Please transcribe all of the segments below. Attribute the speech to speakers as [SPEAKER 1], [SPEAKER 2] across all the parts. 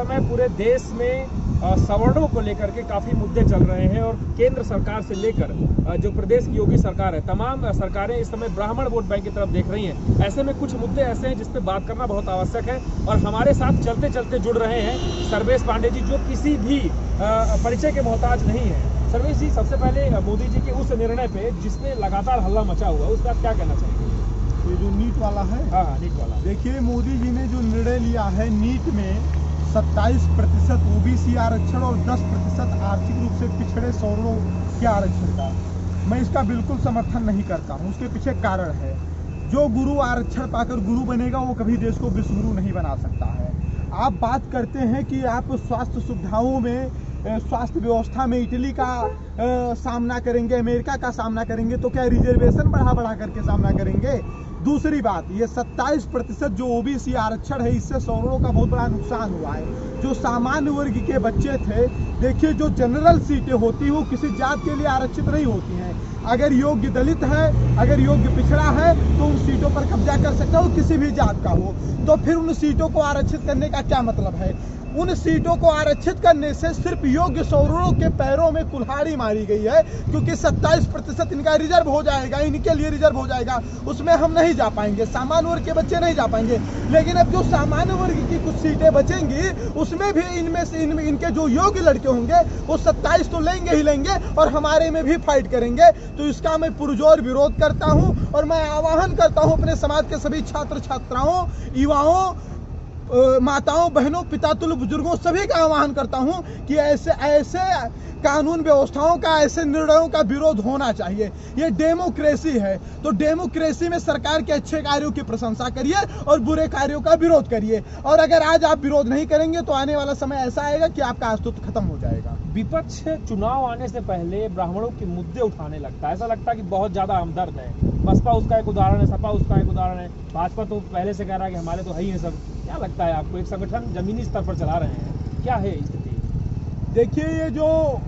[SPEAKER 1] समय पूरे देश में सवर्णों को लेकर के काफी मुद्दे चल रहे हैं और केंद्र सरकार से लेकर जो प्रदेश की योगी सरकार है, तमाम सरकारें इस समय ब्राह्मण वोट बैंक की तरफ देख रही हैं। ऐसे में कुछ मुद्दे ऐसे हैं जिस पे बात करना बहुत आवश्यक है और हमारे साथ चलते चलते जुड़ रहे हैं सर्वेश पांडे जी, जो किसी भी परिचय के मोहताज नहीं है। सर्वेश जी, सबसे पहले मोदी जी के उस निर्णय पे जिसने लगातार हल्ला मचा हुआ है, उस पर आप क्या कहना चाहेंगे?
[SPEAKER 2] ये जो नीट वाला है,
[SPEAKER 1] हाँ, नीट वाला।
[SPEAKER 2] देखिए, मोदी जी ने जो निर्णय लिया है नीट में 27% ओबीसी आरक्षण और 10% आर्थिक रूप से पिछड़े सवर्णों के आरक्षण का, मैं इसका बिल्कुल समर्थन नहीं करता हूँ। उसके पीछे कारण है, जो गुरु आरक्षण पाकर गुरु बनेगा वो कभी देश को विश्वगुरु नहीं बना सकता है। आप बात करते हैं कि आप स्वास्थ्य सुविधाओं में, स्वास्थ्य व्यवस्था में इटली का सामना करेंगे, अमेरिका का सामना करेंगे, तो क्या रिजर्वेशन बढ़ा करके सामना करेंगे? दूसरी बात, ये 27% जो ओबीसी आरक्षण है, इससे सवर्णों का बहुत बड़ा नुकसान हुआ है। जो सामान्य वर्ग के बच्चे थे, देखिए, जो जनरल सीटें होती हैं वो किसी जात के लिए आरक्षित नहीं होती हैं। अगर योग्य दलित है, अगर योग्य पिछड़ा है, तो उन सीटों पर कब्जा कर सकता है, वो किसी भी जात का हो। तो फिर उन सीटों को आरक्षित करने का क्या मतलब है? उन सीटों को आरक्षित करने से सिर्फ योग्य सवर्णों के पैरों में कुल्हाड़ी मारी गई है, क्योंकि 27% इनका रिजर्व हो जाएगा, इनके लिए रिजर्व हो जाएगा, उसमें हम नहीं जा पाएंगे, सामान्य वर्ग के बच्चे नहीं जा पाएंगे। लेकिन अब जो सामान्य वर्ग की कुछ सीटें बचेंगी, उसमें भी इनमें से इनके जो योग्य लड़के होंगे वो 27 तो लेंगे ही लेंगे और हमारे में भी फाइट करेंगे। तो इसका मैं पुरजोर विरोध करता हूँ और मैं आह्वान करता हूँ अपने समाज के सभी छात्र छात्राओं, युवाओं, माताओं, बहनों, पिता तुल्य बुजुर्गों, सभी का आह्वान करता हूं कि ऐसे कानून व्यवस्थाओं का, ऐसे निर्णयों का विरोध होना चाहिए। ये डेमोक्रेसी है, तो डेमोक्रेसी में सरकार के अच्छे कार्यों की प्रशंसा करिए और बुरे कार्यों का विरोध करिए। और अगर आज आप विरोध नहीं करेंगे तो आने वाला समय ऐसा आएगा कि आपका अस्तित्व खत्म हो जाएगा।
[SPEAKER 1] विपक्ष चुनाव आने से पहले ब्राह्मणों के मुद्दे उठाने लगता है, ऐसा लगता है कि बहुत ज्यादा हमदर्द है। बसपा उसका एक उदाहरण है, सपा उसका एक उदाहरण है, भाजपा तो पहले से कह रहा है कि हमारे तो है ही है सब। क्या लगता है आपको, एक संगठन जमीनी स्तर पर चला रहे हैं, क्या है स्थिति?
[SPEAKER 2] देखिए, ये जो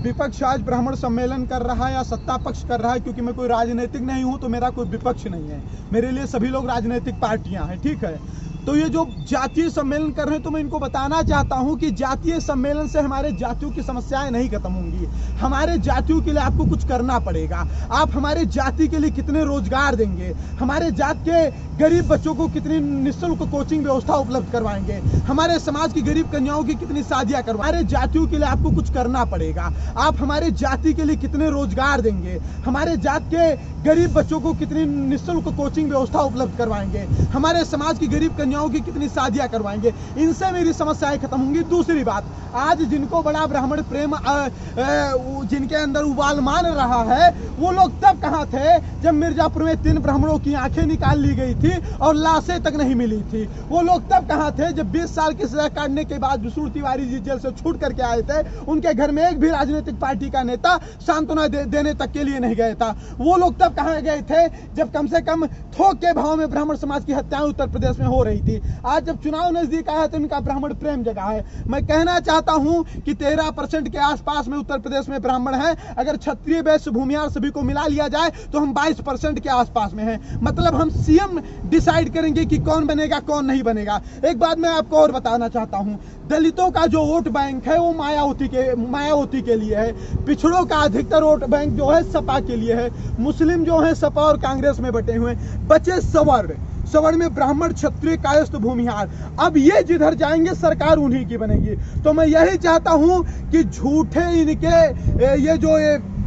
[SPEAKER 2] विपक्ष आज ब्राह्मण सम्मेलन कर रहा है या सत्ता पक्ष कर रहा है, क्योंकि मैं कोई राजनीतिक नहीं हूं तो मेरा कोई विपक्ष नहीं है, मेरे लिए सभी लोग राजनीतिक पार्टियां हैं, ठीक है। तो ये जो जातीय सम्मेलन कर रहे हैं, तो मैं इनको बताना चाहता हूं कि जातीय सम्मेलन से हमारे जातियों की समस्याएं नहीं खत्म होंगी। हमारे जातियों के लिए आपको कुछ करना पड़ेगा। आप हमारे जाति के लिए कितने रोजगार देंगे, हमारे जात के गरीब बच्चों को कितनी निःशुल्क कोचिंग व्यवस्था उपलब्ध करवाएंगे, हमारे समाज की गरीब कन्याओं की कितनी शादियां करवाएंगे। हमारे जातियों के लिए आपको कुछ करना पड़ेगा। आप हमारे जाति के लिए कितने रोजगार देंगे, हमारे जात के गरीब बच्चों को कितनी निःशुल्क कोचिंग व्यवस्था उपलब्ध करवाएंगे, हमारे समाज की गरीब कन्याओं की कितनी शादियां करवाएंगे। इनसे मेरी समस्याएं खत्म होंगी। दूसरी बात, आज जिनको बड़ा ब्राह्मण प्रेम जिनके अंदर उबाल मान रहा है, वो लोग तब कहां थे जब मिर्जापुर में 3 ब्राह्मणों की आंखें निकाल ली गई थी और लाशें तक नहीं मिली थी। वो लोग तब कहां थे जब 20 साल की सजा काटने के बाद विशुर तिवारी जी जेल से छूट करके आए थे, उनके घर में एक भी राजनीतिक पार्टी का नेता सांत्वना देने तक के लिए नहीं गया था। वो लोग तब कहां गए थे जब कम से कम थोक के भाव में ब्राह्मण समाज की हत्याएं उत्तर प्रदेश में हो रही थी। आज जब चुनाव नजदीक आया तो इनका ब्राह्मण प्रेम जगा है। मैं कहना चाहता हूं कि 13% के आसपास में उत्तर प्रदेश में ब्राह्मण है। अगर क्षत्रिय, वैश्य, भूमिहार सभी को मिला लिया जाए तो हम 22% के आसपास में हैं। मतलब हम सीएम डिसाइड करेंगे कि कौन बनेगा कौन नहीं बनेगा। एक बात मैं आपको और बताना चाहता हूं, दलितों का जो वोट बैंक है वो मायावती के लिए है। पिछड़ों का अधिकतर वोट बैंक जो है सपा के लिए है। मुस्लिम जो है सपा और कांग्रेस में बटे हुए। बचे सवर्ण में ब्राह्मण, क्षत्रिय, कायस्थ, भूमिहार। अब ये जिधर जाएंगे सरकार उन्हीं की बनेगी। तो मैं यही चाहता हूं कि झूठे इनके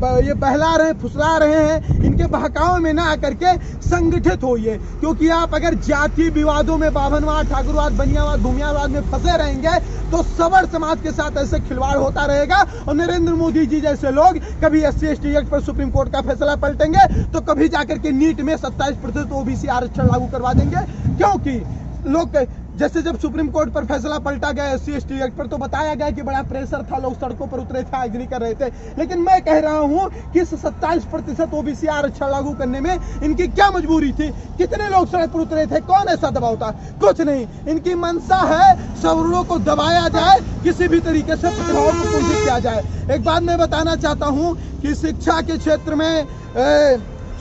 [SPEAKER 2] ये बहला रहे, फुसला रहे हैं, इनके बहकाव में ना आकर के संगठित होइए। क्योंकि आप अगर जाति विवादों में, बाभनवाद, ठाकुरवाद, बनियावाद, भूमियावाद में फंसे रहेंगे तो सवर्ण समाज के साथ ऐसे खिलवाड़ होता रहेगा। और नरेंद्र मोदी जी जैसे लोग कभी SC/ST एक्ट पर सुप्रीम कोर्ट का फैसला पलटेंगे तो कभी जाकर के नीट में 27% ओबीसी आरक्षण लागू करवा देंगे। क्योंकि लोग जैसे जब सुप्रीम कोर्ट पर फैसला पलटा गया SC/ST एक्ट पर, तो बताया गया कि बड़ा प्रेशर था, लोग सड़कों पर उतरे थे, आगजनी कर रहे थे। लेकिन मैं कह रहा हूं कि इस 27% ओबीसी आरक्षण लागू करने में इनकी क्या मजबूरी थी? कितने लोग सड़क पर उतरे थे? कौन ऐसा दबाव था? कुछ नहीं। इनकी मंशा है सवर्णों को दबाया जाए, किसी भी तरीके से प्रतिभाओं को कुंठित किया जाए। एक बात मैं बताना चाहता हूं कि शिक्षा के क्षेत्र में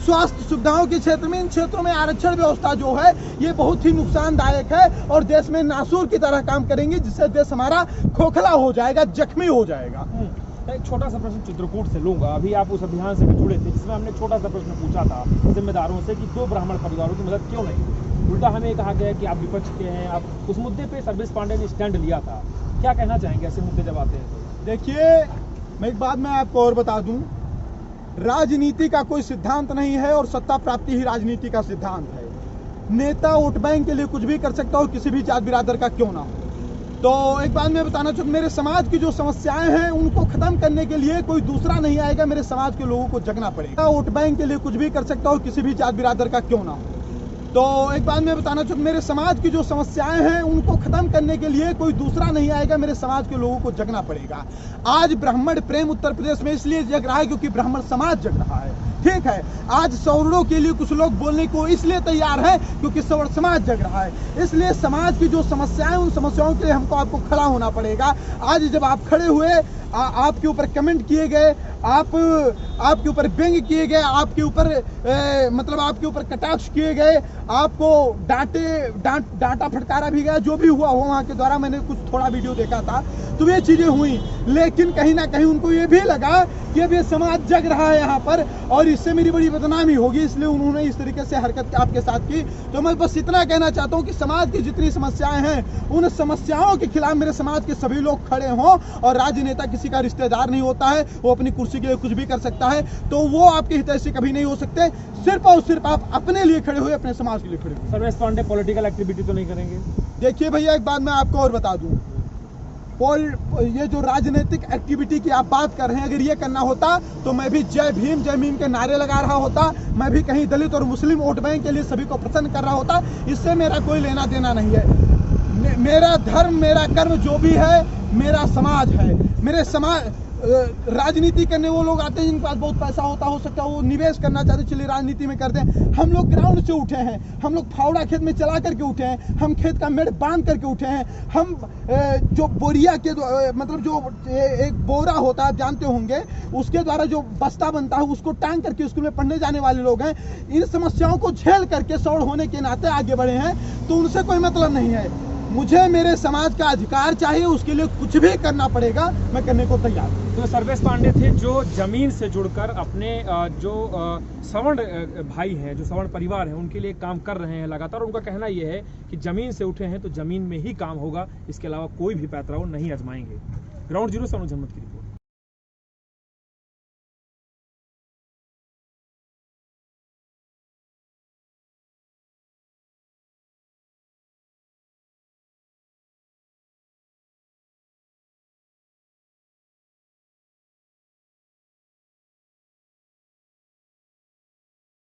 [SPEAKER 2] स्वास्थ्य सुविधाओं के क्षेत्र में, इन क्षेत्रों में आरक्षण व्यवस्था जो है ये बहुत ही नुकसानदायक है और देश में नासूर की तरह काम करेंगे, जिससे देश हमारा खोखला हो जाएगा, जख्मी हो जाएगा।
[SPEAKER 1] एक छोटा सा प्रश्न चित्रकूट से लूंगा। अभी आप उस अभियान से भी जुड़े थे जिसमें हमने छोटा सा प्रश्न पूछा था जिम्मेदारों से कि 2 ब्राह्मण परिवारों की मदद क्यों नहीं। उल्टा हमें कहा गया कि आप विपक्ष के हैं। आप उस मुद्दे पे सर्विस पांडे ने स्टैंड लिया था। क्या कहना चाहेंगे ऐसे मुद्दे जब आते हैं तो?
[SPEAKER 2] देखिए, मैं एक बात मैं आपको और बता दूं, राजनीति का कोई सिद्धांत नहीं है और सत्ता प्राप्ति ही राजनीति का सिद्धांत है। नेता वोट बैंक के लिए कुछ भी कर सकता हो, किसी भी जात बिरादर का क्यों ना हो। तो एक बात मैं बताना चाहूँ, मेरे समाज की जो समस्याएं हैं उनको खत्म करने के लिए कोई दूसरा नहीं आएगा, मेरे समाज के लोगों को जगना पड़ेगा। वोट बैंक के लिए कुछ भी कर सकता हो, किसी भी जात बिरादर का क्यों ना हो। तो एक बात मैं बताना चाहूँ, मेरे समाज की जो समस्याएं हैं उनको खत्म करने के लिए कोई दूसरा नहीं आएगा, मेरे समाज के लोगों को जगना पड़ेगा। आज ब्राह्मण प्रेम उत्तर प्रदेश में इसलिए जग रहा है क्योंकि ब्राह्मण समाज जग रहा है, ठीक है। आज सवर्णों के लिए कुछ लोग बोलने को इसलिए तैयार है क्योंकि सवर्ण समाज जग रहा है। इसलिए समाज की जो समस्याएं, उन समस्याओं के लिए आपको खड़ा होना पड़ेगा। आज जब आप खड़े हुए, आपके ऊपर कमेंट किए गए, आपके ऊपर व्यंग किए गए, आपके ऊपर मतलब आपके ऊपर कटाक्ष किए गए, आपको डांटा फटकारा भी गया, जो भी हुआ हो वहाँ के द्वारा, मैंने कुछ थोड़ा वीडियो देखा था, तो ये चीजें हुई। लेकिन कहीं ना कहीं उनको ये भी लगा कि अब ये समाज जग रहा है यहाँ पर और इससे मेरी बड़ी बदनामी होगी, इसलिए उन्होंने इस तरीके से हरकत आपके साथ की। तो मैं बस इतना कहना चाहता हूँ कि समाज की जितनी समस्याएं हैं, उन समस्याओं के खिलाफ मेरे समाज के सभी लोग खड़े हों। और राजनेता किसी का रिश्तेदार नहीं होता है, वो अपनी कुर्सी के लिए कुछ भी कर सकता है, तो वो आपके हितैषी कभी नहीं हो सकते। सिर्फ और सिर्फ आप अपने लिए खड़े हुए, अपने समाज के लिए खड़े हुए।
[SPEAKER 1] सर्वेश पांडे पॉलिटिकल एक्टिविटी तो नहीं करेंगे?
[SPEAKER 2] देखिए भैया, एक बात मैं आपको और बता दूं, ये जो राजनीतिक एक्टिविटी की आप बात कर रहे हैं, अगर ये करना होता तो मैं भी जय भीम के नारे लगा रहा होता, मैं भी कहीं दलित और मुस्लिम वोट बैंक के लिए सभी को प्रसन्न कर रहा होता। इससे मेरा कोई लेना देना नहीं है। मेरा धर्म, मेरा कर्म जो भी है, मेरा समाज है। मेरे समाज, राजनीति करने वो लोग आते हैं जिनके पास बहुत पैसा हो सकता है वो निवेश करना चाहते, चलिए राजनीति में कर दें। हम लोग ग्राउंड से उठे हैं, हम लोग फावड़ा खेत में चला करके उठे हैं, हम खेत का मेड़ बांध करके उठे हैं। हम जो बोरिया के मतलब जो एक बोरा होता है, आप जानते होंगे, उसके द्वारा जो बस्ता बनता है उसको टांग करके स्कूल में पढ़ने जाने वाले लोग हैं। इन समस्याओं को झेल करके सौड़ होने के नाते आगे बढ़े हैं, तो उनसे कोई मतलब नहीं है। मुझे मेरे समाज का अधिकार चाहिए, उसके लिए कुछ भी करना पड़ेगा, मैं करने को तैयार हूँ।
[SPEAKER 1] तो सर्वेश पांडे थे जो जमीन से जुड़कर अपने जो सवर्ण भाई हैं, जो सवर्ण परिवार हैं, उनके लिए काम कर रहे हैं लगातार। उनका कहना यह है कि जमीन से उठे हैं तो जमीन में ही काम होगा, इसके अलावा कोई भी पैतराव नहीं आजमाएंगे। ग्राउंड जीरो से अनुज अहमद की रिपोर्ट।